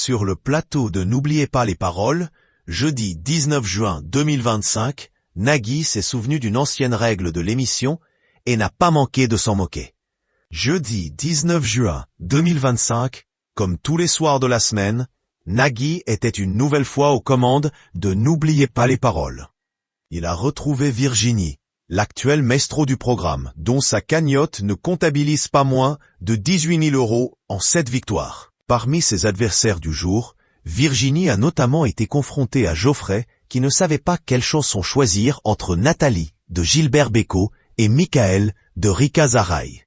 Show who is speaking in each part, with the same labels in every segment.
Speaker 1: Sur le plateau de N'oubliez pas les paroles, jeudi 19 juin 2025, Nagui s'est souvenu d'une ancienne règle de l'émission et n'a pas manqué de s'en moquer. Jeudi 19 juin 2025, comme tous les soirs de la semaine, Nagui était une nouvelle fois aux commandes de N'oubliez pas les paroles. Il a retrouvé Virginie, l'actuelle maestro du programme, dont sa cagnotte ne comptabilise pas moins de 18 000 € en 7 victoires. Parmi ses adversaires du jour, Virginie a notamment été confrontée à Geoffrey, qui ne savait pas quelle chanson choisir entre Nathalie, de Gilbert Bécaud, et Michael, de Rika Zaraï.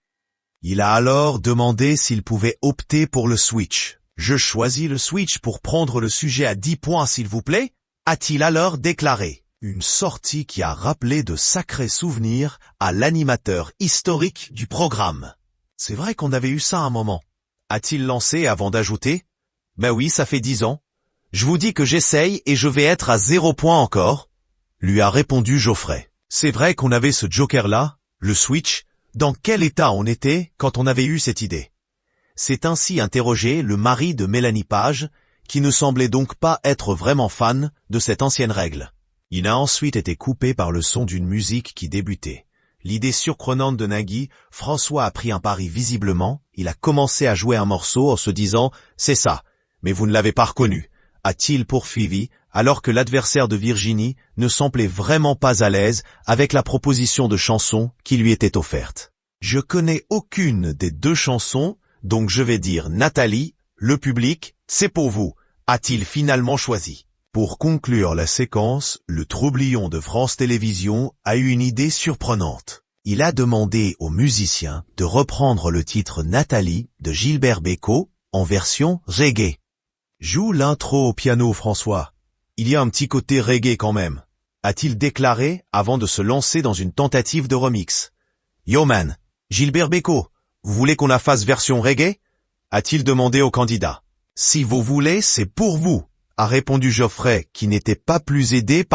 Speaker 1: Il a alors demandé s'il pouvait opter pour le switch. « Je choisis le switch pour prendre le sujet à 10 points s'il vous plaît », a-t-il alors déclaré. Une sortie qui a rappelé de sacrés souvenirs à l'animateur historique du programme. « C'est vrai qu'on avait eu ça un moment », a-t-il lancé avant d'ajouter « Ben oui, ça fait 10 ans. Je vous dis que j'essaye et je vais être à 0 point encore », lui a répondu Geoffrey. C'est vrai qu'on avait ce joker-là, le switch. Dans quel état on était quand on avait eu cette idée? C'est ainsi interrogé le mari de Mélanie Page, qui ne semblait donc pas être vraiment fan de cette ancienne règle. Il a ensuite été coupé par le son d'une musique qui débutait. L'idée surprenante de Nagui, François a pris un pari visiblement, il a commencé à jouer un morceau en se disant « c'est ça, mais vous ne l'avez pas reconnu », a-t-il poursuivi, alors que l'adversaire de Virginie ne semblait vraiment pas à l'aise avec la proposition de chanson qui lui était offerte. « Je connais aucune des deux chansons, donc je vais dire Nathalie, le public, c'est pour vous », a-t-il finalement choisi. Pour conclure la séquence, le troublion de France Télévisions a eu une idée surprenante. Il a demandé aux musiciens de reprendre le titre Nathalie de Gilbert Bécaud en version reggae. Joue l'intro au piano, François. Il y a un petit côté reggae quand même, a-t-il déclaré avant de se lancer dans une tentative de remix. Yo man, Gilbert Bécaud, vous voulez qu'on la fasse version reggae? A-t-il demandé au candidat. Si vous voulez, c'est pour vous, a répondu Geoffrey, qui n'était pas plus aidé par